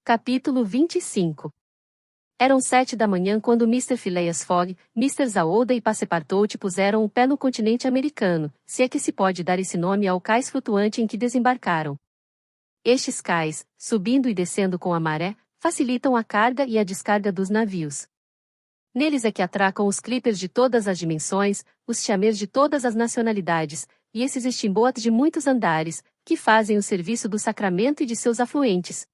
Capítulo 25. Eram 7 da manhã quando Mr. Phileas Fogg, Mr. Zaouda e Passepartout puseram o pé no continente americano, se é que se pode dar esse nome ao cais flutuante em que desembarcaram. Estes cais, subindo e descendo com a maré, facilitam a carga e a descarga dos navios. Neles é que atracam os clippers de todas as dimensões, os steamers de todas as nacionalidades, e esses steamboats de muitos andares, que fazem o serviço do Sacramento e de seus afluentes.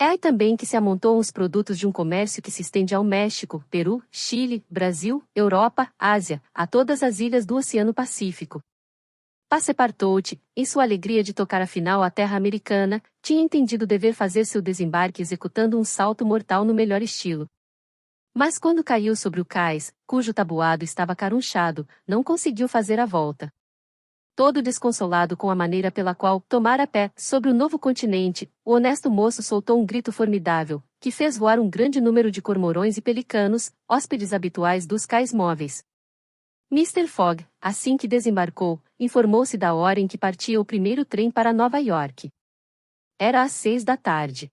É aí também que se amontoam os produtos de um comércio que se estende ao México, Peru, Chile, Brasil, Europa, Ásia, a todas as ilhas do Oceano Pacífico. Passepartout, em sua alegria de tocar afinal a terra americana, tinha entendido dever fazer seu desembarque executando um salto mortal no melhor estilo. Mas quando caiu sobre o cais, cujo tabuado estava carunchado, não conseguiu fazer a volta. Todo desconsolado com a maneira pela qual tomara pé sobre o novo continente, o honesto moço soltou um grito formidável, que fez voar um grande número de cormorões e pelicanos, hóspedes habituais dos cais móveis. Mr. Fogg, assim que desembarcou, informou-se da hora em que partia o primeiro trem para Nova York. Era às 6 da tarde.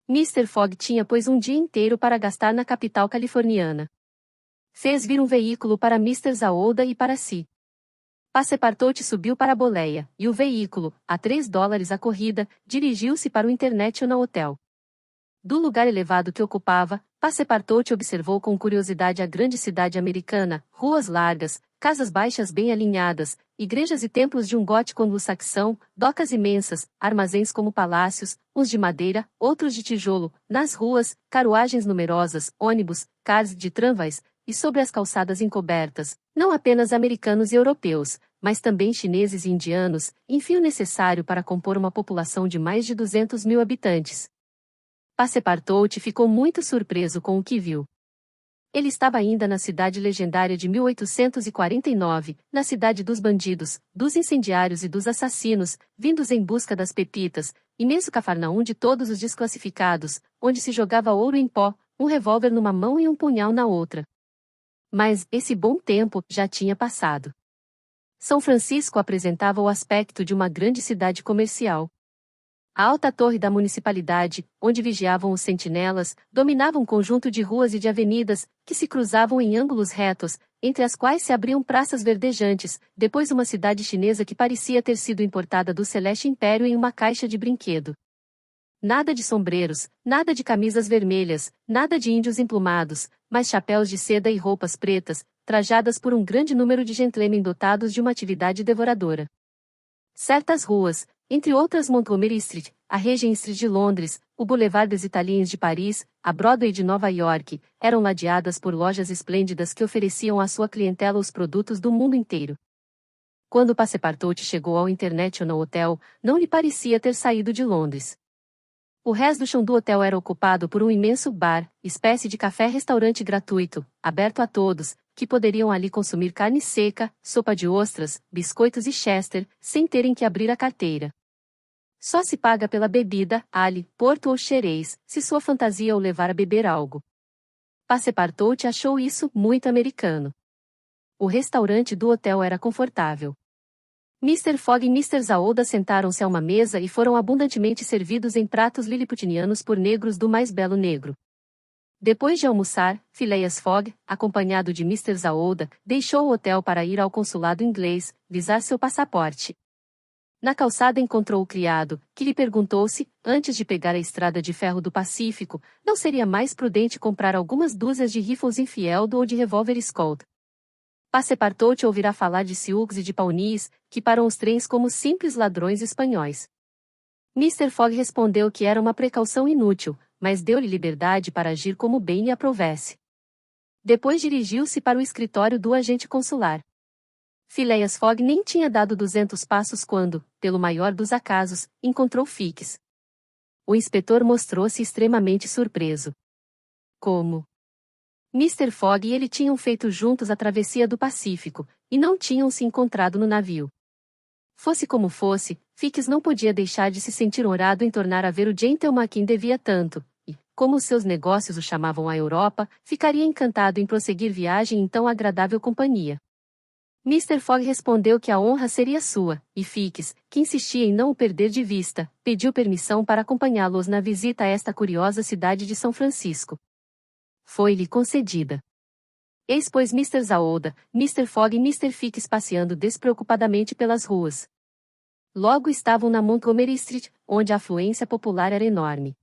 Mr. Fogg tinha pois um dia inteiro para gastar na capital californiana. Fez vir um veículo para Mr. Zaouda e para si. Passepartout subiu para a boleia, e o veículo, a $3 a corrida, dirigiu-se para o International Hotel. Do lugar elevado que ocupava, Passepartout observou com curiosidade a grande cidade americana, ruas largas, casas baixas bem alinhadas, igrejas e templos de um gótico anglo-saxão, docas imensas, armazéns como palácios, uns de madeira, outros de tijolo, nas ruas, carruagens numerosas, ônibus, cars de tramways, e sobre as calçadas encobertas, não apenas americanos e europeus, mas também chineses e indianos, enfim o necessário para compor uma população de mais de 200 mil habitantes. Passepartout ficou muito surpreso com o que viu. Ele estava ainda na cidade legendária de 1849, na cidade dos bandidos, dos incendiários e dos assassinos, vindos em busca das pepitas, imenso Cafarnaum de todos os desclassificados, onde se jogava ouro em pó, um revólver numa mão e um punhal na outra. Mas esse bom tempo já tinha passado. São Francisco apresentava o aspecto de uma grande cidade comercial. A alta torre da municipalidade, onde vigiavam os sentinelas, dominava um conjunto de ruas e de avenidas, que se cruzavam em ângulos retos, entre as quais se abriam praças verdejantes, depois uma cidade chinesa que parecia ter sido importada do Celeste Império em uma caixa de brinquedo. Nada de sombreros, nada de camisas vermelhas, nada de índios emplumados, mas chapéus de seda e roupas pretas, trajadas por um grande número de gentlemen dotados de uma atividade devoradora. Certas ruas, entre outras Montgomery Street, a Regent Street de Londres, o Boulevard des Italiens de Paris, a Broadway de Nova York, eram ladeadas por lojas esplêndidas que ofereciam à sua clientela os produtos do mundo inteiro. Quando Passepartout chegou ao International Hotel, não lhe parecia ter saído de Londres. O resto do chão do hotel era ocupado por um imenso bar, espécie de café-restaurante gratuito, aberto a todos, que poderiam ali consumir carne seca, sopa de ostras, biscoitos e chester, sem terem que abrir a carteira. Só se paga pela bebida, ale, porto ou xerez, se sua fantasia o levar a beber algo. Passepartout achou isso muito americano. O restaurante do hotel era confortável. Mr. Fogg e Mr. Zaouda sentaram-se a uma mesa e foram abundantemente servidos em pratos liliputianos por negros do mais belo negro. Depois de almoçar, Phileas Fogg, acompanhado de Mr. Zaouda, deixou o hotel para ir ao consulado inglês, visar seu passaporte. Na calçada encontrou o criado, que lhe perguntou se, antes de pegar a estrada de ferro do Pacífico, não seria mais prudente comprar algumas dúzias de rifles Enfield ou de revólver Colt. Passepartout ouvirá falar de Sioux e de Pawnees, que param os trens como simples ladrões espanhóis. Mr. Fogg respondeu que era uma precaução inútil, mas deu-lhe liberdade para agir como bem lhe aprovesse. Depois dirigiu-se para o escritório do agente consular. Phileas Fogg nem tinha dado 200 passos quando, pelo maior dos acasos, encontrou Fix. O inspetor mostrou-se extremamente surpreso. Como? Mr. Fogg e ele tinham feito juntos a travessia do Pacífico, e não tinham se encontrado no navio. Fosse como fosse, Fix não podia deixar de se sentir honrado em tornar a ver o gentleman a quem devia tanto, e, como os seus negócios o chamavam à Europa, ficaria encantado em prosseguir viagem em tão agradável companhia. Mr. Fogg respondeu que a honra seria sua, e Fix, que insistia em não o perder de vista, pediu permissão para acompanhá-los na visita a esta curiosa cidade de São Francisco. Foi-lhe concedida. Eis pois Mr. Zaouda, Mr. Fogg e Mr. Fix passeando despreocupadamente pelas ruas. Logo estavam na Montgomery Street, onde a afluência popular era enorme.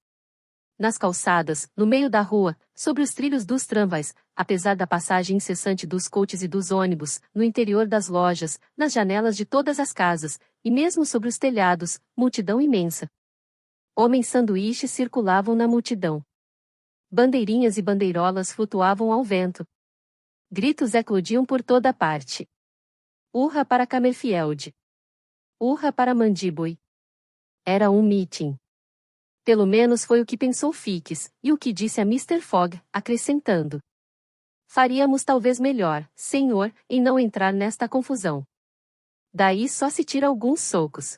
Nas calçadas, no meio da rua, sobre os trilhos dos tramvais, apesar da passagem incessante dos coaches e dos ônibus, no interior das lojas, nas janelas de todas as casas, e mesmo sobre os telhados, multidão imensa. Homens sanduíches circulavam na multidão. Bandeirinhas e bandeirolas flutuavam ao vento. Gritos eclodiam por toda parte. Urra para Camerfield! Urra para Mandibui! Era um mitim. Pelo menos foi o que pensou Fix, e o que disse a Mr. Fogg, acrescentando: faríamos talvez melhor, senhor, em não entrar nesta confusão. Daí só se tira alguns socos.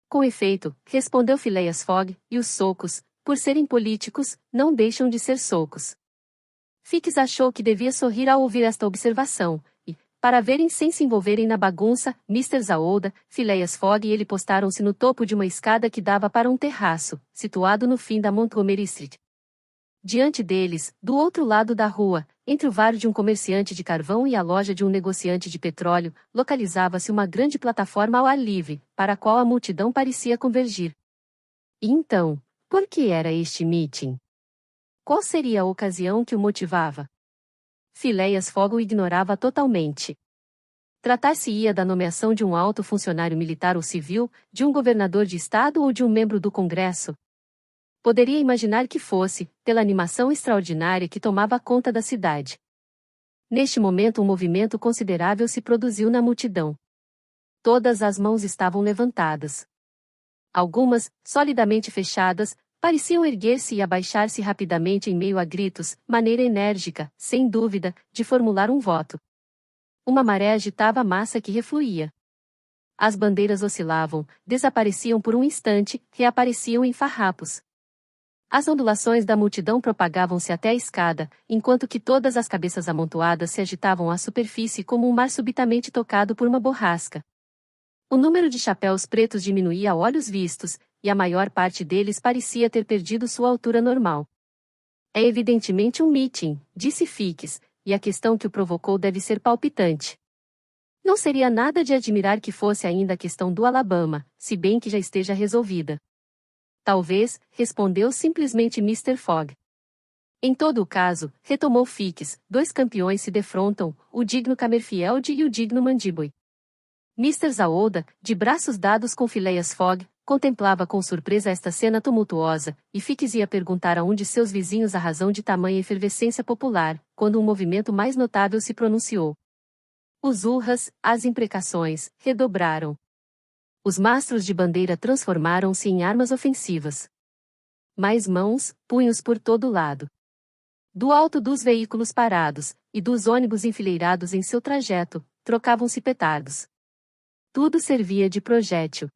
Com efeito, respondeu Phileas Fogg, e os socos, por serem políticos, não deixam de ser socos. Fix achou que devia sorrir ao ouvir esta observação, e, para verem sem se envolverem na bagunça, Mr. Zaouda, Phileas Fogg e ele postaram-se no topo de uma escada que dava para um terraço, situado no fim da Montgomery Street. Diante deles, do outro lado da rua, entre o bar de um comerciante de carvão e a loja de um negociante de petróleo, localizava-se uma grande plataforma ao ar livre, para a qual a multidão parecia convergir. E então, por que era este meeting? Qual seria a ocasião que o motivava? Phileas Fogg o ignorava totalmente. Tratar-se-ia da nomeação de um alto funcionário militar ou civil, de um governador de estado ou de um membro do Congresso? Poderia imaginar que fosse, pela animação extraordinária que tomava conta da cidade. Neste momento um movimento considerável se produziu na multidão. Todas as mãos estavam levantadas. Algumas, solidamente fechadas, pareciam erguer-se e abaixar-se rapidamente em meio a gritos, maneira enérgica, sem dúvida, de formular um voto. Uma maré agitava a massa que refluía. As bandeiras oscilavam, desapareciam por um instante, reapareciam em farrapos. As ondulações da multidão propagavam-se até a escada, enquanto que todas as cabeças amontoadas se agitavam à superfície como um mar subitamente tocado por uma borrasca. O número de chapéus pretos diminuía a olhos vistos, e a maior parte deles parecia ter perdido sua altura normal. É evidentemente um meeting, disse Fix, e a questão que o provocou deve ser palpitante. Não seria nada de admirar que fosse ainda a questão do Alabama, se bem que já esteja resolvida. Talvez, respondeu simplesmente Mr. Fogg. Em todo o caso, retomou Fix, dois campeões se defrontam, o digno Camerfield e o digno Mandibui. Mr. Zaouda, de braços dados com Phileas Fogg, contemplava com surpresa esta cena tumultuosa, e Fix ia perguntar a um de seus vizinhos a razão de tamanha efervescência popular, quando um movimento mais notável se pronunciou. Os urras, as imprecações, redobraram. Os mastros de bandeira transformaram-se em armas ofensivas. Mais mãos, punhos por todo lado. Do alto dos veículos parados, e dos ônibus enfileirados em seu trajeto, trocavam-se petardos. Tudo servia de projétil.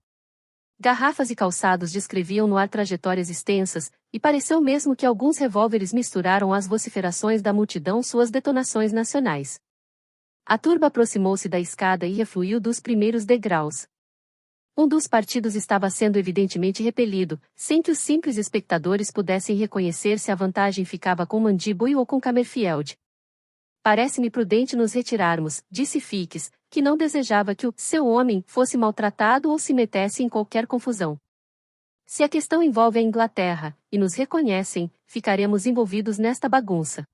Garrafas e calçados descreviam no ar trajetórias extensas, e pareceu mesmo que alguns revólveres misturaram às vociferações da multidão suas detonações nacionais. A turba aproximou-se da escada e refluiu dos primeiros degraus. Um dos partidos estava sendo evidentemente repelido, sem que os simples espectadores pudessem reconhecer se a vantagem ficava com Mandibui ou com Camerfield. Parece-me prudente nos retirarmos, disse Fix, que não desejava que o seu homem fosse maltratado ou se metesse em qualquer confusão. Se a questão envolve a Inglaterra, e nos reconhecem, ficaremos envolvidos nesta bagunça.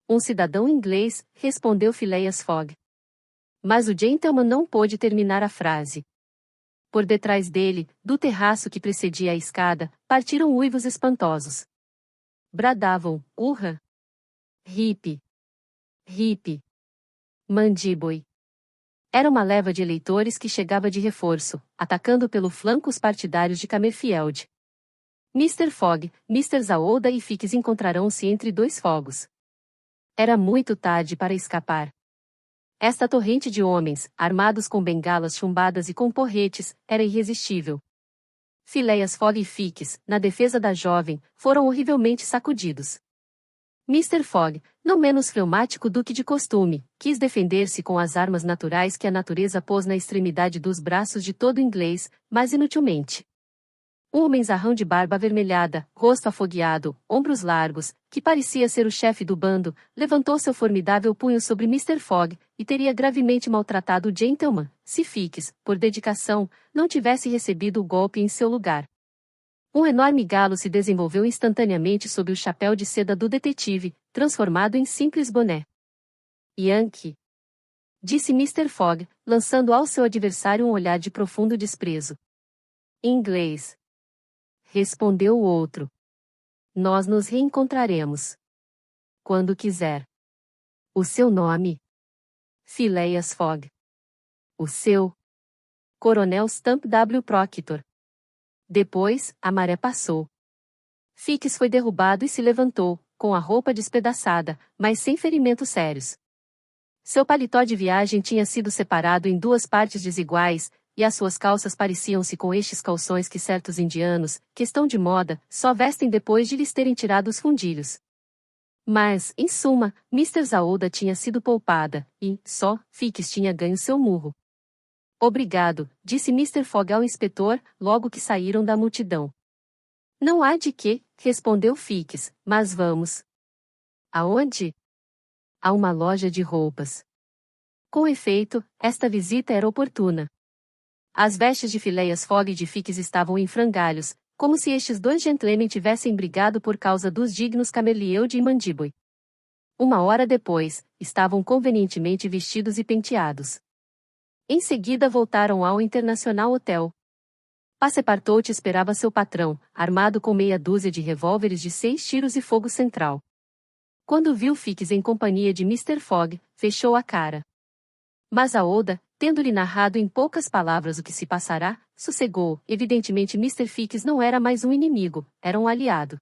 Um cidadão inglês, respondeu Phileas Fogg. Mas o gentleman não pôde terminar a frase. Por detrás dele, do terraço que precedia a escada, partiram uivos espantosos. Bradavam, urra! Hip! Hip! Mandibui! Era uma leva de eleitores que chegava de reforço, atacando pelo flanco os partidários de Camerfield. Mr. Fogg, Mr. Zaouda e Fix encontrarão-se entre dois fogos. Era muito tarde para escapar. Esta torrente de homens, armados com bengalas chumbadas e com porretes, era irresistível. Phileas Fogg e Fix, na defesa da jovem, foram horrivelmente sacudidos. Mr. Fogg, não menos fleumático do que de costume, quis defender-se com as armas naturais que a natureza pôs na extremidade dos braços de todo inglês, mas inutilmente. Um homenzarrão de barba avermelhada, rosto afogueado, ombros largos, que parecia ser o chefe do bando, levantou seu formidável punho sobre Mr. Fogg, e teria gravemente maltratado o gentleman, se Fix, por dedicação, não tivesse recebido o golpe em seu lugar. Um enorme galo se desenvolveu instantaneamente sob o chapéu de seda do detetive, transformado em simples boné. Yankee! Disse Mr. Fogg, lançando ao seu adversário um olhar de profundo desprezo. Inglês! Respondeu o outro. Nós nos reencontraremos. Quando quiser. O seu nome? Phileas Fogg. O seu? Coronel Stamp W. Proctor. Depois, a maré passou. Fix foi derrubado e se levantou, com a roupa despedaçada, mas sem ferimentos sérios. Seu paletó de viagem tinha sido separado em duas partes desiguais, e as suas calças pareciam-se com estes calções que certos indianos, questão de moda, só vestem depois de lhes terem tirado os fundilhos. Mas, em suma, Mr. Zaouda tinha sido poupada, e, só, Fix tinha ganho seu murro. Obrigado, disse Mr. Fogg ao inspetor, logo que saíram da multidão. Não há de quê, respondeu Fix, mas vamos. Aonde? A uma loja de roupas. Com efeito, esta visita era oportuna. As vestes de Phileas Fogg e de Fix estavam em frangalhos, como se estes dois gentlemen tivessem brigado por causa dos dignos Camelielde e Mandíbui. Uma hora depois, estavam convenientemente vestidos e penteados. Em seguida voltaram ao International Hotel. Passepartout esperava seu patrão, armado com meia dúzia de revólveres de 6 tiros e fogo central. Quando viu Fix em companhia de Mr. Fogg, fechou a cara. Mas Zaouda, tendo-lhe narrado em poucas palavras o que se passará, sossegou. Evidentemente Mr. Fix não era mais um inimigo, era um aliado.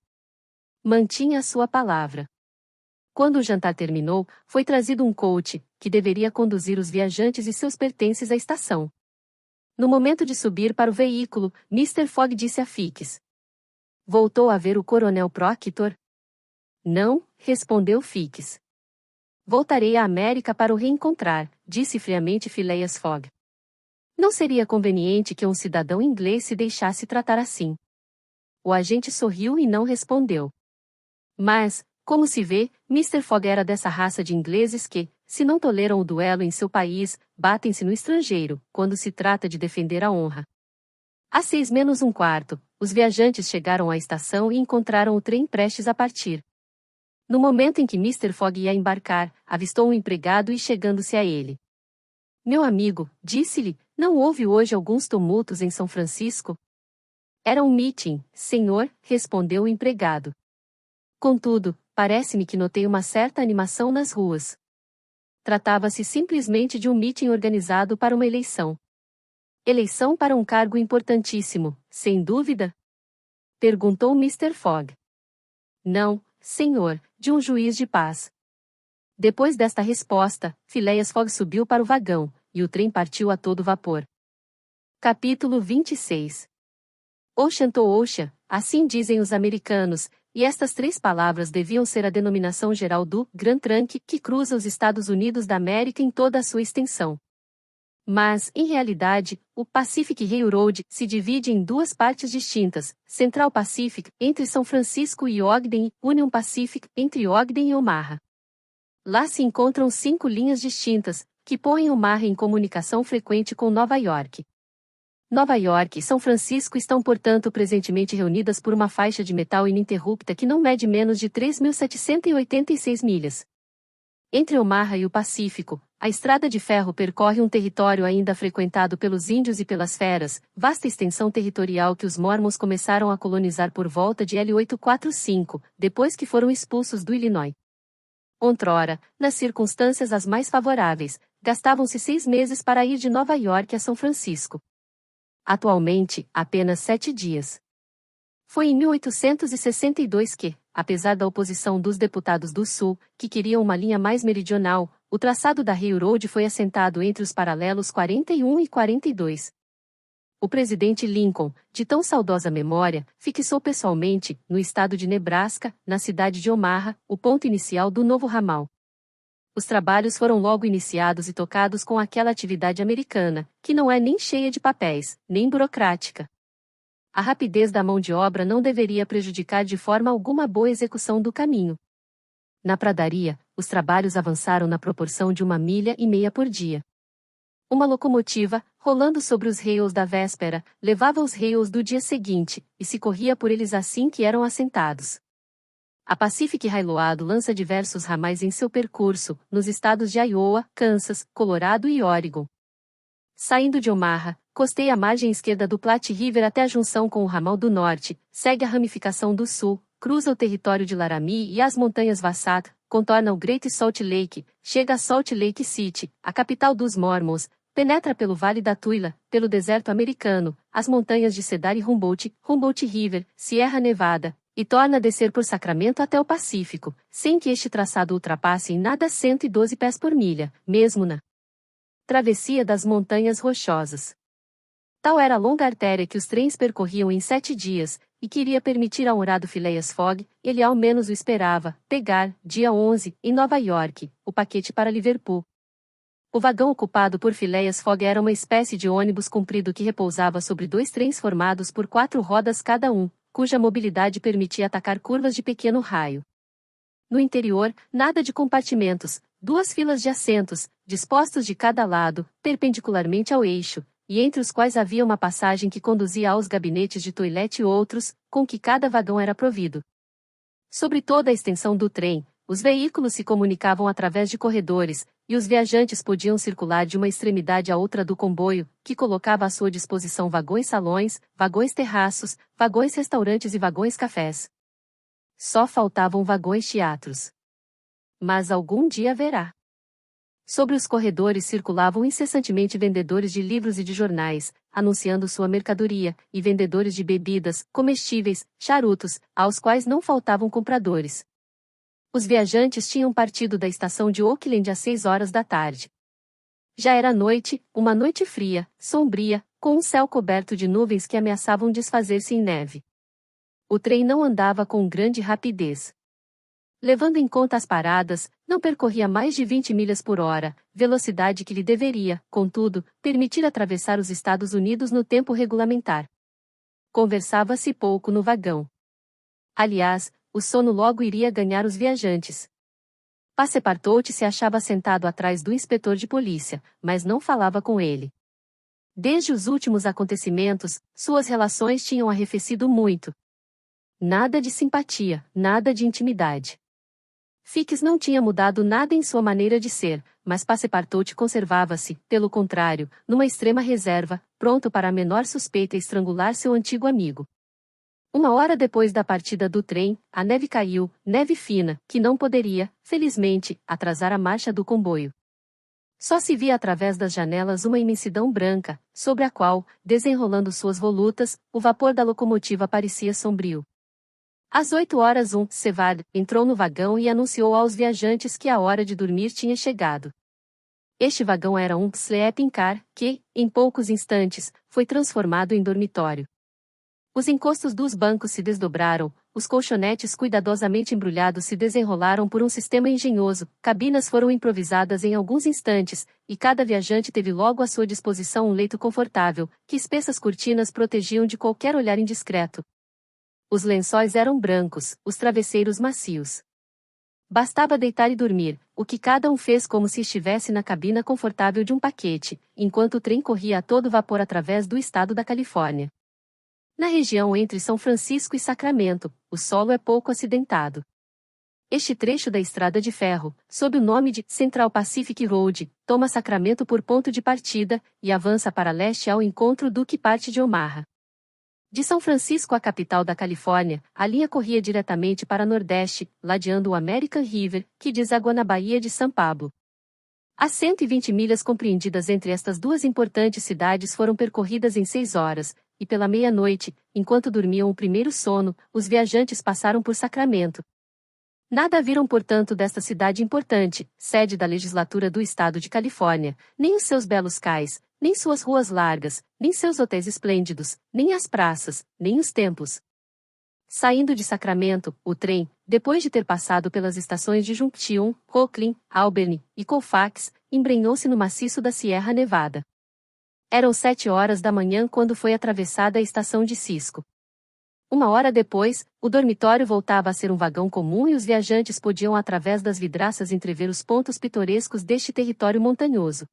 Mantinha a sua palavra. Quando o jantar terminou, foi trazido um coach, que deveria conduzir os viajantes e seus pertences à estação. No momento de subir para o veículo, Mr. Fogg disse a Fix. Voltou a ver o Coronel Proctor? Não, respondeu Fix. Voltarei à América para o reencontrar, disse friamente Phileas Fogg. Não seria conveniente que um cidadão inglês se deixasse tratar assim. O agente sorriu e não respondeu. Mas, como se vê, Mr. Fogg era dessa raça de ingleses que, se não toleram o duelo em seu país, batem-se no estrangeiro, quando se trata de defender a honra. Às 6:45, os viajantes chegaram à estação e encontraram o trem prestes a partir. No momento em que Mr. Fogg ia embarcar, avistou um empregado e chegando-se a ele. Meu amigo, disse-lhe, não houve hoje alguns tumultos em São Francisco? Era um meeting, senhor, respondeu o empregado. Contudo, parece-me que notei uma certa animação nas ruas. Tratava-se simplesmente de um meeting organizado para uma eleição. Eleição para um cargo importantíssimo, sem dúvida? Perguntou Mr. Fogg. Não, senhor, de um juiz de paz. Depois desta resposta, Phileas Fogg subiu para o vagão, e o trem partiu a todo vapor. Capítulo 26. Ocean to Ocean, assim dizem os americanos, e estas 3 palavras deviam ser a denominação geral do Grand Trunk que cruza os Estados Unidos da América em toda a sua extensão. Mas, em realidade, o Pacific Railroad se divide em 2 partes distintas, Central Pacific, entre São Francisco e Ogden, e Union Pacific, entre Ogden e Omaha. Lá se encontram 5 linhas distintas, que põem Omaha em comunicação frequente com Nova York. Nova York e São Francisco estão portanto presentemente reunidas por uma faixa de metal ininterrupta que não mede menos de 3.786 milhas. Entre Omaha e o Pacífico, a estrada de ferro percorre um território ainda frequentado pelos índios e pelas feras, vasta extensão territorial que os Mormons começaram a colonizar por volta de 1845, depois que foram expulsos do Illinois. Outrora, nas circunstâncias as mais favoráveis, gastavam-se 6 meses para ir de Nova York a São Francisco. Atualmente, apenas 7 dias. Foi em 1862 que, apesar da oposição dos deputados do Sul, que queriam uma linha mais meridional, o traçado da Railroad foi assentado entre os paralelos 41 e 42. O presidente Lincoln, de tão saudosa memória, fixou pessoalmente, no estado de Nebraska, na cidade de Omaha, o ponto inicial do novo ramal. Os trabalhos foram logo iniciados e tocados com aquela atividade americana, que não é nem cheia de papéis, nem burocrática. A rapidez da mão de obra não deveria prejudicar de forma alguma a boa execução do caminho. Na pradaria, os trabalhos avançaram na proporção de 1,5 milha por dia. Uma locomotiva, rolando sobre os rails da véspera, levava os rails do dia seguinte, e se corria por eles assim que eram assentados. A Pacific Railroad lança diversos ramais em seu percurso, nos estados de Iowa, Kansas, Colorado e Oregon. Saindo de Omaha, costeia a margem esquerda do Platte River até a junção com o ramal do norte, segue a ramificação do sul, cruza o território de Laramie e as montanhas Wasatch, contorna o Great Salt Lake, chega a Salt Lake City, a capital dos Mormons, penetra pelo Vale da Tuila, pelo deserto americano, as montanhas de Cedar e Humboldt, Humboldt River, Sierra Nevada, e torna a descer por Sacramento até o Pacífico, sem que este traçado ultrapasse em nada 112 pés por milha, mesmo na travessia das Montanhas Rochosas. Tal era a longa artéria que os trens percorriam em 7 dias, e que iria permitir ao honrado Phileas Fogg, ele ao menos o esperava, pegar, dia 11, em Nova York, o paquete para Liverpool. O vagão ocupado por Phileas Fogg era uma espécie de ônibus comprido que repousava sobre 2 trens formados por 4 rodas cada um, cuja mobilidade permitia atacar curvas de pequeno raio. No interior, nada de compartimentos, 2 filas de assentos, dispostos de cada lado, perpendicularmente ao eixo, e entre os quais havia uma passagem que conduzia aos gabinetes de toilette e outros, com que cada vagão era provido. Sobre toda a extensão do trem, os veículos se comunicavam através de corredores, e os viajantes podiam circular de uma extremidade à outra do comboio, que colocava à sua disposição vagões-salões, vagões-terraços, vagões-restaurantes e vagões-cafés. Só faltavam vagões-teatros. Mas algum dia haverá. Sobre os corredores circulavam incessantemente vendedores de livros e de jornais, anunciando sua mercadoria, e vendedores de bebidas, comestíveis, charutos, aos quais não faltavam compradores. Os viajantes tinham partido da estação de Oakland às 6 horas da tarde. Já era noite, uma noite fria, sombria, com um céu coberto de nuvens que ameaçavam desfazer-se em neve. O trem não andava com grande rapidez. Levando em conta as paradas, não percorria mais de 20 milhas por hora, velocidade que lhe deveria, contudo, permitir atravessar os Estados Unidos no tempo regulamentar. Conversava-se pouco no vagão. Aliás, o sono logo iria ganhar os viajantes. Passepartout se achava sentado atrás do inspetor de polícia, mas não falava com ele. Desde os últimos acontecimentos, suas relações tinham arrefecido muito. Nada de simpatia, nada de intimidade. Fix não tinha mudado nada em sua maneira de ser, mas Passepartout conservava-se, pelo contrário, numa extrema reserva, pronto para a menor suspeita estrangular seu antigo amigo. 1 hora depois da partida do trem, a neve caiu, neve fina, que não poderia, felizmente, atrasar a marcha do comboio. Só se via através das janelas uma imensidão branca, sobre a qual, desenrolando suas volutas, o vapor da locomotiva parecia sombrio. Às 8 horas Sevard entrou no vagão e anunciou aos viajantes que a hora de dormir tinha chegado. Este vagão era um sleeping car, que, em poucos instantes, foi transformado em dormitório. Os encostos dos bancos se desdobraram, os colchonetes cuidadosamente embrulhados se desenrolaram por um sistema engenhoso, cabinas foram improvisadas em alguns instantes, e cada viajante teve logo à sua disposição um leito confortável, que espessas cortinas protegiam de qualquer olhar indiscreto. Os lençóis eram brancos, os travesseiros macios. Bastava deitar e dormir, o que cada um fez como se estivesse na cabina confortável de um paquete, enquanto o trem corria a todo vapor através do estado da Califórnia. Na região entre São Francisco e Sacramento, o solo é pouco acidentado. Este trecho da estrada de ferro, sob o nome de Central Pacific Road, toma Sacramento por ponto de partida, e avança para leste ao encontro do que parte de Omaha. De São Francisco à capital da Califórnia, a linha corria diretamente para nordeste, ladeando o American River, que deságua na Baía de São Pablo. As 120 milhas compreendidas entre estas duas importantes cidades foram percorridas em 6 horas, e pela meia-noite, enquanto dormiam o primeiro sono, os viajantes passaram por Sacramento. Nada viram portanto desta cidade importante, sede da legislatura do estado de Califórnia, nem os seus belos cais, nem suas ruas largas, nem seus hotéis esplêndidos, nem as praças, nem os templos. Saindo de Sacramento, o trem, depois de ter passado pelas estações de Junction, Oakland, Albany e Colfax, embrenhou-se no maciço da Sierra Nevada. Eram 7 horas da manhã quando foi atravessada a estação de Cisco. 1 hora depois, o dormitório voltava a ser um vagão comum e os viajantes podiam através das vidraças entrever os pontos pitorescos deste território montanhoso.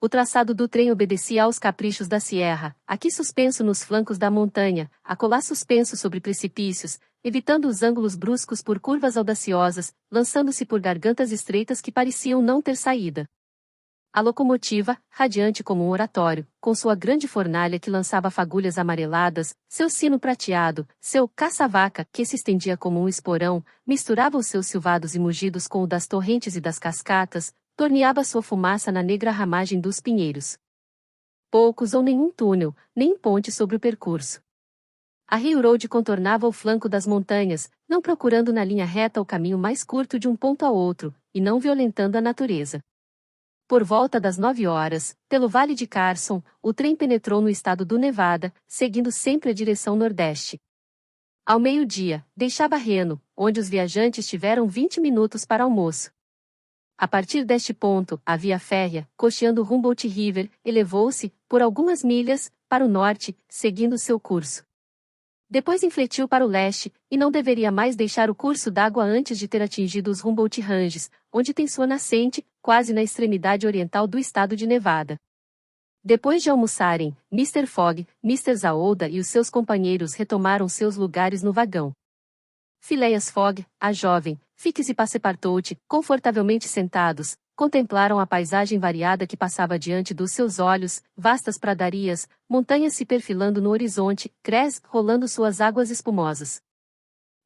O traçado do trem obedecia aos caprichos da Sierra, aqui suspenso nos flancos da montanha, acolá suspenso sobre precipícios, evitando os ângulos bruscos por curvas audaciosas, lançando-se por gargantas estreitas que pareciam não ter saída. A locomotiva, radiante como um oratório, com sua grande fornalha que lançava fagulhas amareladas, seu sino prateado, seu caça-vaca que se estendia como um esporão, misturava os seus silvados e mugidos com o das torrentes e das cascatas, torneava sua fumaça na negra ramagem dos pinheiros. Poucos ou nenhum túnel, nem ponte sobre o percurso. A Railroad contornava o flanco das montanhas, não procurando na linha reta o caminho mais curto de um ponto a outro, e não violentando a natureza. Por volta das 9 horas, pelo Vale de Carson, o trem penetrou no estado do Nevada, seguindo sempre a direção nordeste. Ao meio-dia, deixava Reno, onde os viajantes tiveram 20 minutos para almoço. A partir deste ponto, a via férrea, costeando o Humboldt River, elevou-se, por algumas milhas, para o norte, seguindo seu curso. Depois infletiu para o leste, e não deveria mais deixar o curso d'água antes de ter atingido os Humboldt Ranges, onde tem sua nascente, quase na extremidade oriental do estado de Nevada. Depois de almoçarem, Mr. Fogg, Mr. Zaouda e os seus companheiros retomaram seus lugares no vagão. Phileas Fogg, a jovem, Fix e Passepartout, confortavelmente sentados, contemplaram a paisagem variada que passava diante dos seus olhos, vastas pradarias, montanhas se perfilando no horizonte, Crés rolando suas águas espumosas.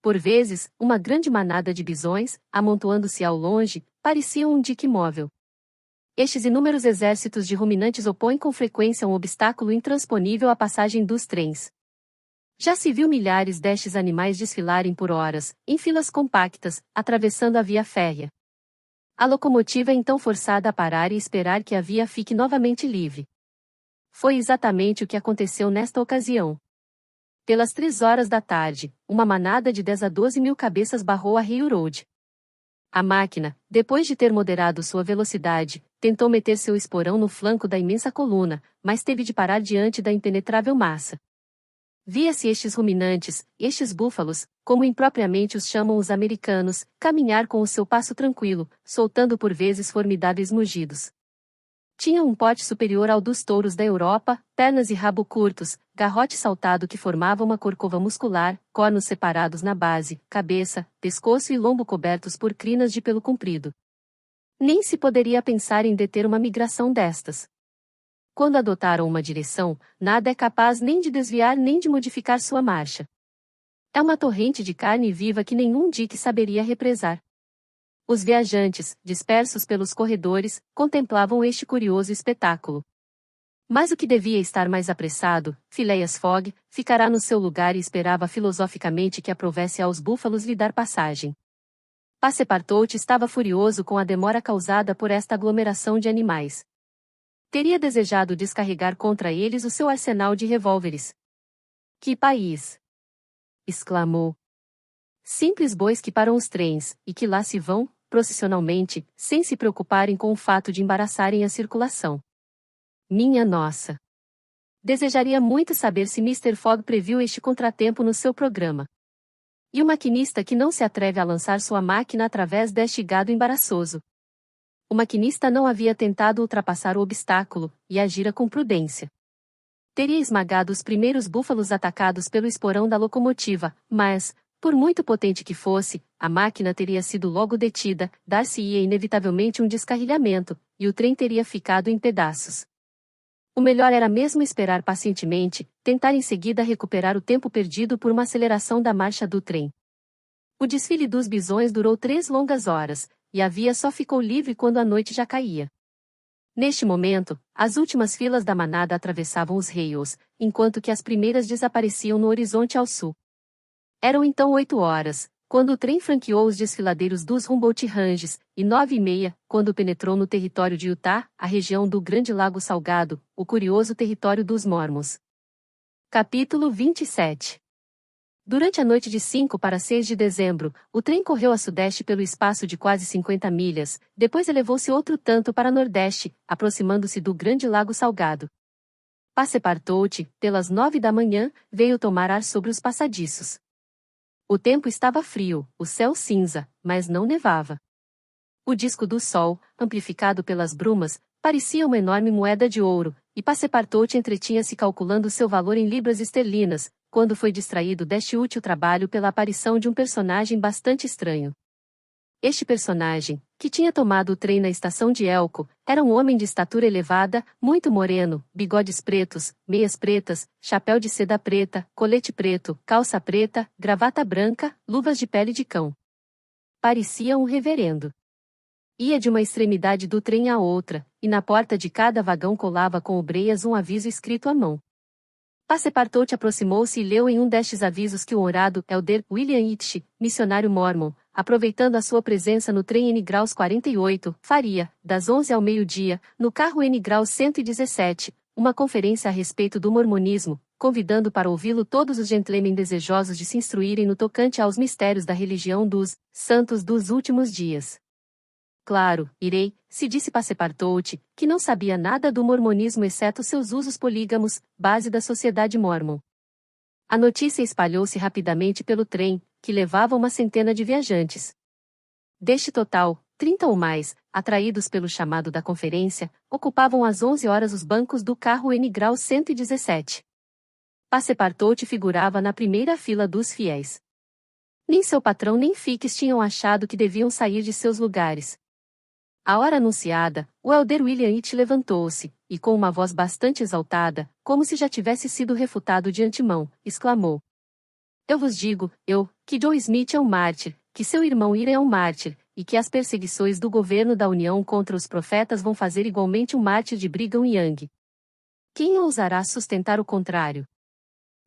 Por vezes, uma grande manada de bisões, amontoando-se ao longe, parecia um dique móvel. Estes inúmeros exércitos de ruminantes opõem com frequência um obstáculo intransponível à passagem dos trens. Já se viu milhares destes animais desfilarem por horas, em filas compactas, atravessando a via férrea. A locomotiva é então forçada a parar e esperar que a via fique novamente livre. Foi exatamente o que aconteceu nesta ocasião. Pelas 3 horas da tarde, uma manada de 10 a 12 mil cabeças barrou a Railroad. A máquina, depois de ter moderado sua velocidade, tentou meter seu esporão no flanco da imensa coluna, mas teve de parar diante da impenetrável massa. Via-se estes ruminantes, estes búfalos, como impropriamente os chamam os americanos, caminhar com o seu passo tranquilo, soltando por vezes formidáveis mugidos. Tinham um porte superior ao dos touros da Europa, pernas e rabo curtos, garrote saltado que formava uma corcova muscular, cornos separados na base, cabeça, pescoço e lombo cobertos por crinas de pelo comprido. Nem se poderia pensar em deter uma migração destas. Quando adotaram uma direção, nada é capaz nem de desviar nem de modificar sua marcha. É uma torrente de carne viva que nenhum dique saberia represar. Os viajantes, dispersos pelos corredores, contemplavam este curioso espetáculo. Mas o que devia estar mais apressado, Phileas Fogg, ficará no seu lugar e esperava filosoficamente que aprovesse aos búfalos lhe dar passagem. Passepartout estava furioso com a demora causada por esta aglomeração de animais. Teria desejado descarregar contra eles o seu arsenal de revólveres. Que país! Exclamou. Simples bois que param os trens, e que lá se vão, processionalmente, sem se preocuparem com o fato de embaraçarem a circulação. Minha nossa! Desejaria muito saber se Mr. Fogg previu este contratempo no seu programa. E o maquinista que não se atreve a lançar sua máquina através deste gado embaraçoso. O maquinista não havia tentado ultrapassar o obstáculo, e agira com prudência. Teria esmagado os primeiros búfalos atacados pelo esporão da locomotiva, mas, por muito potente que fosse, a máquina teria sido logo detida, dar-se-ia inevitavelmente um descarrilhamento, e o trem teria ficado em pedaços. O melhor era mesmo esperar pacientemente, tentar em seguida recuperar o tempo perdido por uma aceleração da marcha do trem. O desfile dos bisões durou 3 longas horas, e a via só ficou livre quando a noite já caía. Neste momento, as últimas filas da manada atravessavam os rails, enquanto que as primeiras desapareciam no horizonte ao sul. Eram então 8 horas, quando o trem franqueou os desfiladeiros dos Humboldt Ranges, e 9h30, quando penetrou no território de Utah, a região do Grande Lago Salgado, o curioso território dos Mormons. Capítulo 27. Durante a noite de 5 para 6 de dezembro, o trem correu a sudeste pelo espaço de quase 50 milhas, depois elevou-se outro tanto para nordeste, aproximando-se do Grande Lago Salgado. Passepartout, pelas 9 da manhã, veio tomar ar sobre os passadiços. O tempo estava frio, o céu cinza, mas não nevava. O disco do sol, amplificado pelas brumas, parecia uma enorme moeda de ouro, e Passepartout entretinha-se calculando seu valor em libras esterlinas, quando foi distraído deste útil trabalho pela aparição de um personagem bastante estranho. Este personagem, que tinha tomado o trem na estação de Elko, era um homem de estatura elevada, muito moreno, bigodes pretos, meias pretas, chapéu de seda preta, colete preto, calça preta, gravata branca, luvas de pele de cão. Parecia um reverendo. Ia de uma extremidade do trem à outra, e na porta de cada vagão colava com obreias um aviso escrito à mão. Passepartout aproximou-se e leu em um destes avisos que o honrado Elder William Itch, missionário mormon, aproveitando a sua presença no trem N-Graus 48, faria, das 11 ao meio-dia, no carro N-Graus 117, uma conferência a respeito do mormonismo, convidando para ouvi-lo todos os gentlemen desejosos de se instruírem no tocante aos mistérios da religião dos santos dos últimos dias. Claro, irei, se disse Passepartout, que não sabia nada do mormonismo exceto seus usos polígamos, base da sociedade mormon. A notícia espalhou-se rapidamente pelo trem, que levava uma centena de viajantes. Deste total, 30 ou mais, atraídos pelo chamado da conferência, ocupavam às 11 horas os bancos do carro N-Grau 117. Passepartout figurava na primeira fila dos fiéis. Nem seu patrão nem Fix tinham achado que deviam sair de seus lugares. À hora anunciada, o Elder William Itch levantou-se, e com uma voz bastante exaltada, como se já tivesse sido refutado de antemão, exclamou: Eu vos digo, que Joe Smith é um mártir, que seu irmão Ira é um mártir, e que as perseguições do governo da União contra os profetas vão fazer igualmente um mártir de Brigham Young. Quem ousará sustentar o contrário?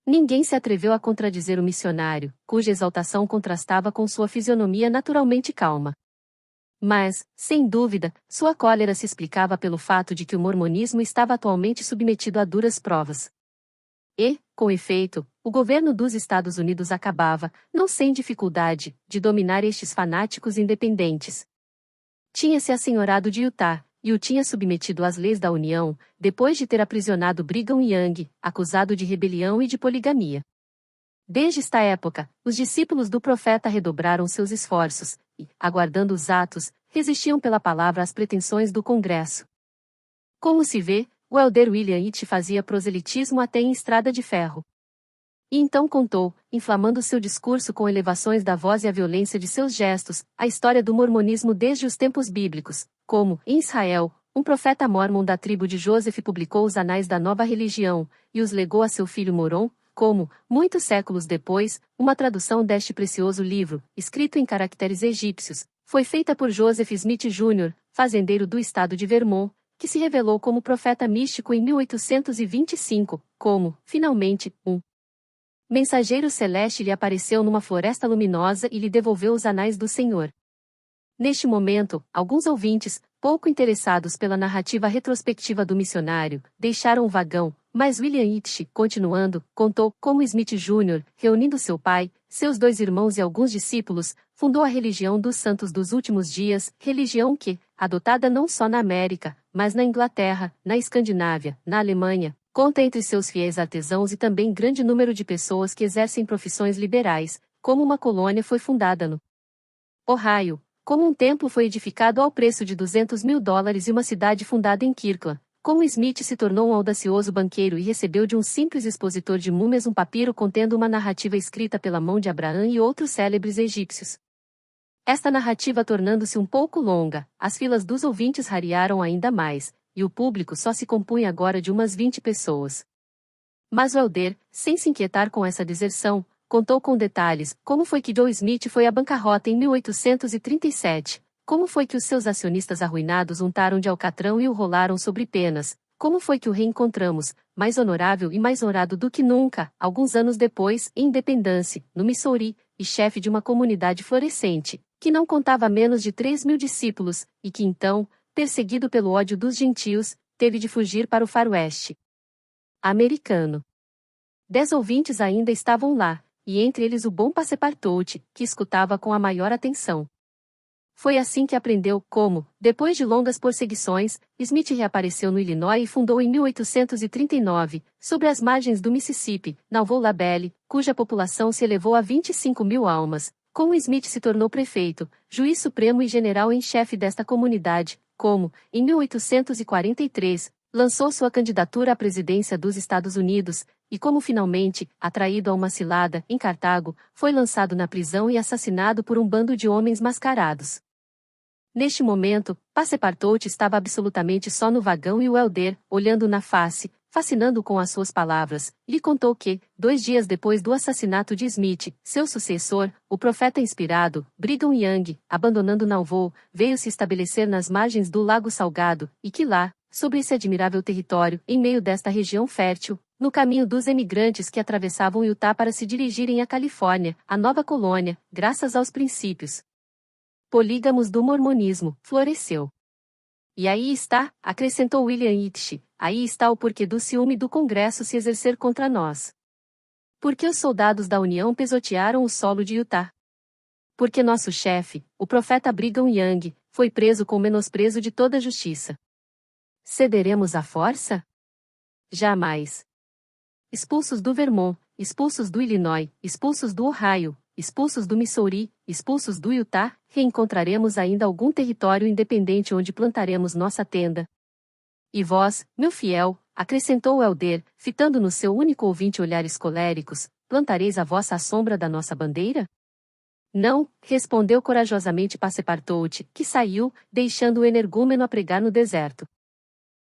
Ninguém se atreveu a contradizer o missionário, cuja exaltação contrastava com sua fisionomia naturalmente calma. Mas, sem dúvida, sua cólera se explicava pelo fato de que o mormonismo estava atualmente submetido a duras provas. E, com efeito, o governo dos Estados Unidos acabava, não sem dificuldade, de dominar estes fanáticos independentes. Tinha-se assenhorado de Utah, e o tinha submetido às leis da União, depois de ter aprisionado Brigham Young, acusado de rebelião e de poligamia. Desde esta época, os discípulos do profeta redobraram seus esforços, e, aguardando os atos, resistiam pela palavra às pretensões do Congresso. Como se vê, o Elder William Itch fazia proselitismo até em estrada de ferro. E então contou, inflamando seu discurso com elevações da voz e a violência de seus gestos, a história do mormonismo desde os tempos bíblicos, como, em Israel, um profeta mórmon da tribo de Joseph publicou os anais da nova religião, e os legou a seu filho Moron, como, muitos séculos depois, uma tradução deste precioso livro, escrito em caracteres egípcios, foi feita por Joseph Smith Jr., fazendeiro do estado de Vermont, que se revelou como profeta místico em 1825, como, finalmente, um mensageiro celeste lhe apareceu numa floresta luminosa e lhe devolveu os anais do Senhor. Neste momento, alguns ouvintes, pouco interessados pela narrativa retrospectiva do missionário, deixaram o vagão, mas William Itch, continuando, contou como Smith Jr., reunindo seu pai, seus 2 irmãos e alguns discípulos, fundou a religião dos santos dos últimos dias, religião que, adotada não só na América, mas na Inglaterra, na Escandinávia, na Alemanha, conta entre seus fiéis artesãos e também grande número de pessoas que exercem profissões liberais, como uma colônia foi fundada no Ohio, como um templo foi edificado ao preço de $200.000 e uma cidade fundada em Kirkland, como Smith se tornou um audacioso banqueiro e recebeu de um simples expositor de múmias um papiro contendo uma narrativa escrita pela mão de Abraão e outros célebres egípcios. Esta narrativa tornando-se um pouco longa, as filas dos ouvintes rarearam ainda mais, e o público só se compunha agora de umas 20 pessoas. Mas o Elder, sem se inquietar com essa deserção, contou com detalhes como foi que Joe Smith foi à bancarrota em 1837, como foi que os seus acionistas arruinados untaram de alcatrão e o rolaram sobre penas, como foi que o reencontramos, mais honorável e mais honrado do que nunca, alguns anos depois, em Independence, no Missouri, e chefe de uma comunidade florescente, que não contava menos de 3.000 discípulos, e que então, perseguido pelo ódio dos gentios, teve de fugir para o faroeste americano. 10 ouvintes ainda estavam lá, e entre eles o bom Passepartout, que escutava com a maior atenção. Foi assim que aprendeu como, depois de longas perseguições, Smith reapareceu no Illinois e fundou em 1839, sobre as margens do Mississippi, Nauvoo-la-Belle, cuja população se elevou a 25.000 almas. Como Smith se tornou prefeito, juiz supremo e general em chefe desta comunidade, como, em 1843, lançou sua candidatura à presidência dos Estados Unidos, e como finalmente, atraído a uma cilada, em Cartago, foi lançado na prisão e assassinado por um bando de homens mascarados. Neste momento, Passepartout estava absolutamente só no vagão e o Elder, olhando na face, fascinando com as suas palavras, lhe contou que, 2 dias depois do assassinato de Smith, seu sucessor, o profeta inspirado, Brigham Young, abandonando Nauvoo, veio se estabelecer nas margens do Lago Salgado, e que lá, sobre esse admirável território, em meio desta região fértil, no caminho dos emigrantes que atravessavam Utah para se dirigirem à Califórnia, a nova colônia, graças aos princípios polígamos do mormonismo, floresceu. E aí está, acrescentou William Itch, aí está o porquê do ciúme do Congresso se exercer contra nós. Porque os soldados da União pisotearam o solo de Utah. Porque nosso chefe, o profeta Brigham Young, foi preso com menosprezo de toda justiça. Cederemos à força? Jamais. Expulsos do Vermont, expulsos do Illinois, expulsos do Ohio, expulsos do Missouri, expulsos do Utah, reencontraremos ainda algum território independente onde plantaremos nossa tenda. E vós, meu fiel, acrescentou Elder, fitando no seu único ouvinte olhares coléricos, plantareis a vossa sombra da nossa bandeira? Não, respondeu corajosamente Passepartout, que saiu, deixando o energúmeno a pregar no deserto.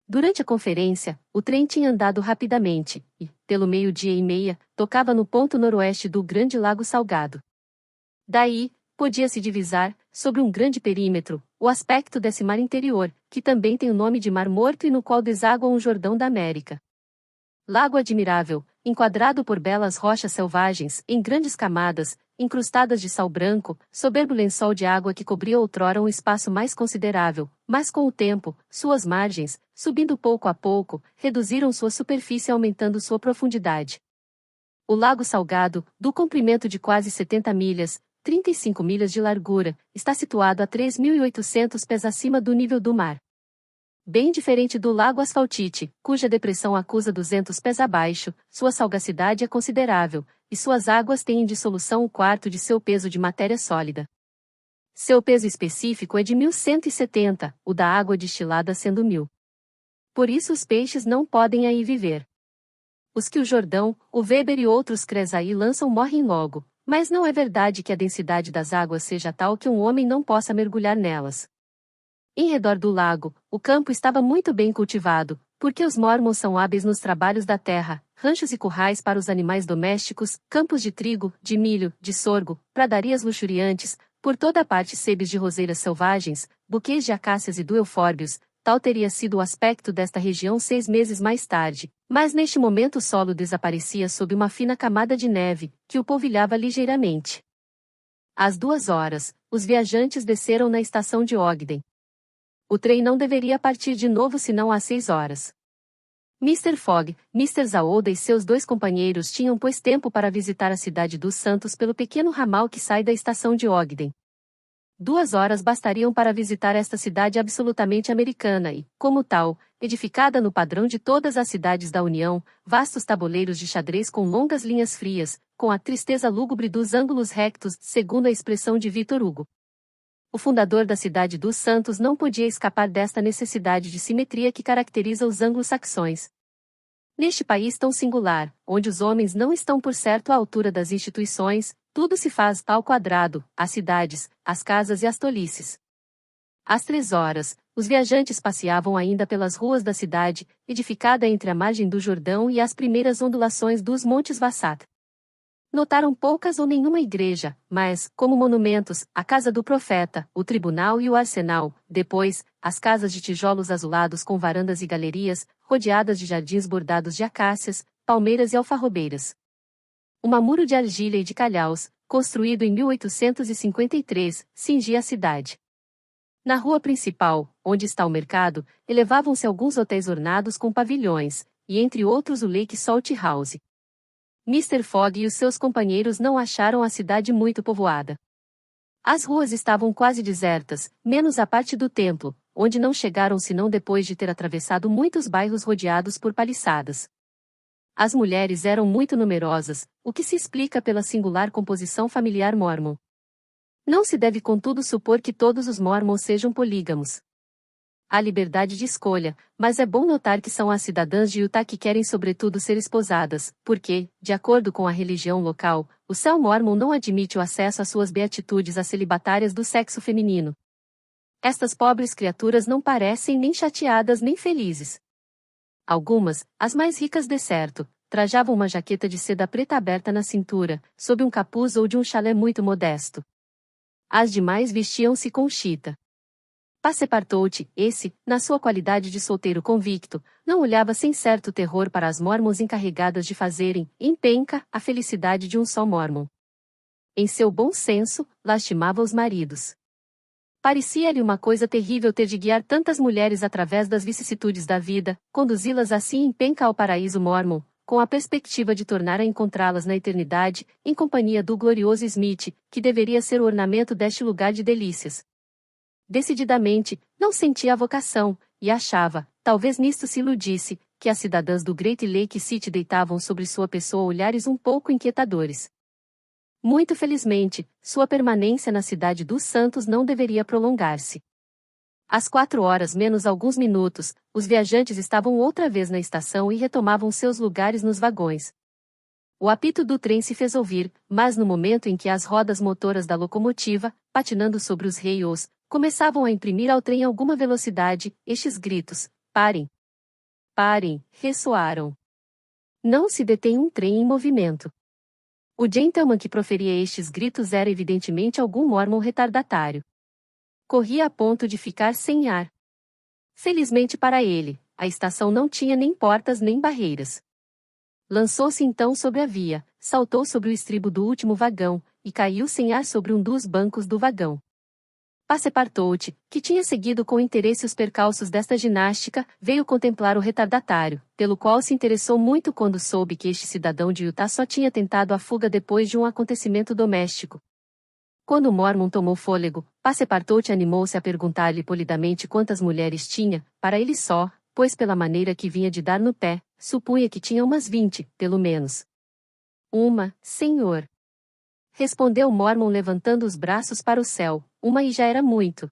Durante a conferência, o trem tinha andado rapidamente, e, pelo 12:30, tocava no ponto noroeste do Grande Lago Salgado. Daí, podia-se divisar, sobre um grande perímetro, o aspecto desse mar interior, que também tem o nome de Mar Morto e no qual deságua um Jordão da América. Lago admirável, enquadrado por belas rochas selvagens, em grandes camadas, incrustadas de sal branco, soberbo lençol de água que cobria outrora um espaço mais considerável, mas com o tempo, suas margens, subindo pouco a pouco, reduziram sua superfície aumentando sua profundidade. O Lago Salgado, do comprimento de quase 70 milhas, 35 milhas de largura, está situado a 3.800 pés acima do nível do mar. Bem diferente do Lago Asfaltite, cuja depressão acusa 200 pés abaixo, sua salgacidade é considerável, e suas águas têm em dissolução o quarto de seu peso de matéria sólida. Seu peso específico é de 1.170, o da água destilada sendo 1.000. Por isso os peixes não podem aí viver. Os que o Jordão, o Weber e outros crés aí lançam morrem logo, mas não é verdade que a densidade das águas seja tal que um homem não possa mergulhar nelas. Em redor do lago, o campo estava muito bem cultivado, porque os mormons são hábeis nos trabalhos da terra, ranchos e currais para os animais domésticos, campos de trigo, de milho, de sorgo, pradarias luxuriantes, por toda a parte sebes de roseiras selvagens, buquês de acácias e do eufórbios. Tal teria sido o aspecto desta região 6 meses mais tarde, mas neste momento o solo desaparecia sob uma fina camada de neve, que o polvilhava ligeiramente. Às 2 horas, os viajantes desceram na estação de Ogden. O trem não deveria partir de novo senão às 6 horas. Mr. Fogg, Mr. Zaoda e seus 2 companheiros tinham pois tempo para visitar a cidade dos Santos pelo pequeno ramal que sai da estação de Ogden. 2 horas bastariam para visitar esta cidade absolutamente americana e, como tal, edificada no padrão de todas as cidades da União, vastos tabuleiros de xadrez com longas linhas frias, com a tristeza lúgubre dos ângulos rectos, segundo a expressão de Victor Hugo. O fundador da cidade dos Santos não podia escapar desta necessidade de simetria que caracteriza os anglo-saxões. Neste país tão singular, onde os homens não estão por certo à altura das instituições, tudo se faz ao quadrado, as cidades, as casas e as tolices. Às 3 horas, os viajantes passeavam ainda pelas ruas da cidade, edificada entre a margem do Jordão e as primeiras ondulações dos Montes Vassat. Notaram poucas ou nenhuma igreja, mas, como monumentos, a casa do profeta, o tribunal e o arsenal, depois, as casas de tijolos azulados com varandas e galerias, rodeadas de jardins bordados de acácias, palmeiras e alfarrobeiras. Um muro de argilha e de calhaus, construído em 1853, cingia a cidade. Na rua principal, onde está o mercado, elevavam-se alguns hotéis ornados com pavilhões, e entre outros o Lake Salt House. Mr. Fogg e os seus companheiros não acharam a cidade muito povoada. As ruas estavam quase desertas, menos a parte do templo, onde não chegaram senão depois de ter atravessado muitos bairros rodeados por paliçadas. As mulheres eram muito numerosas, o que se explica pela singular composição familiar mórmon. Não se deve contudo supor que todos os mórmons sejam polígamos. Há liberdade de escolha, mas é bom notar que são as cidadãs de Utah que querem sobretudo ser esposadas, porque, de acordo com a religião local, o céu mórmon não admite o acesso às suas beatitudes às celibatárias do sexo feminino. Estas pobres criaturas não parecem nem chateadas nem felizes. Algumas, as mais ricas de certo, trajavam uma jaqueta de seda preta aberta na cintura, sob um capuz ou de um chalé muito modesto. As demais vestiam-se com chita. Passepartout, esse, na sua qualidade de solteiro convicto, não olhava sem certo terror para as mórmons encarregadas de fazerem, em penca, a felicidade de um só mórmon. Em seu bom senso, lastimava os maridos. Parecia-lhe uma coisa terrível ter de guiar tantas mulheres através das vicissitudes da vida, conduzi-las assim em penca ao paraíso mórmon, com a perspectiva de tornar a encontrá-las na eternidade, em companhia do glorioso Smith, que deveria ser o ornamento deste lugar de delícias. Decididamente, não sentia a vocação, e achava, talvez nisto se iludisse, que as cidadãs do Great Lake City deitavam sobre sua pessoa olhares um pouco inquietadores. Muito felizmente, sua permanência na cidade dos Santos não deveria prolongar-se. Às 4 horas menos alguns minutos, os viajantes estavam outra vez na estação e retomavam seus lugares nos vagões. O apito do trem se fez ouvir, mas no momento em que as rodas motoras da locomotiva, patinando sobre os reios, começavam a imprimir ao trem alguma velocidade, estes gritos: "Parem! Parem!" ressoaram. Não se detém um trem em movimento. O gentleman que proferia estes gritos era evidentemente algum mórmon retardatário. Corria a ponto de ficar sem ar. Felizmente para ele, a estação não tinha nem portas nem barreiras. Lançou-se então sobre a via, saltou sobre o estribo do último vagão, e caiu sem ar sobre um dos bancos do vagão. Passepartout, que tinha seguido com interesse os percalços desta ginástica, veio contemplar o retardatário, pelo qual se interessou muito quando soube que este cidadão de Utah só tinha tentado a fuga depois de um acontecimento doméstico. Quando o mórmon tomou fôlego, Passepartout animou-se a perguntar-lhe polidamente quantas mulheres tinha, para ele só, pois pela maneira que vinha de dar no pé, supunha que tinha umas 20, pelo menos. "Uma, senhor," respondeu o mórmon levantando os braços para o céu, "uma e já era muito."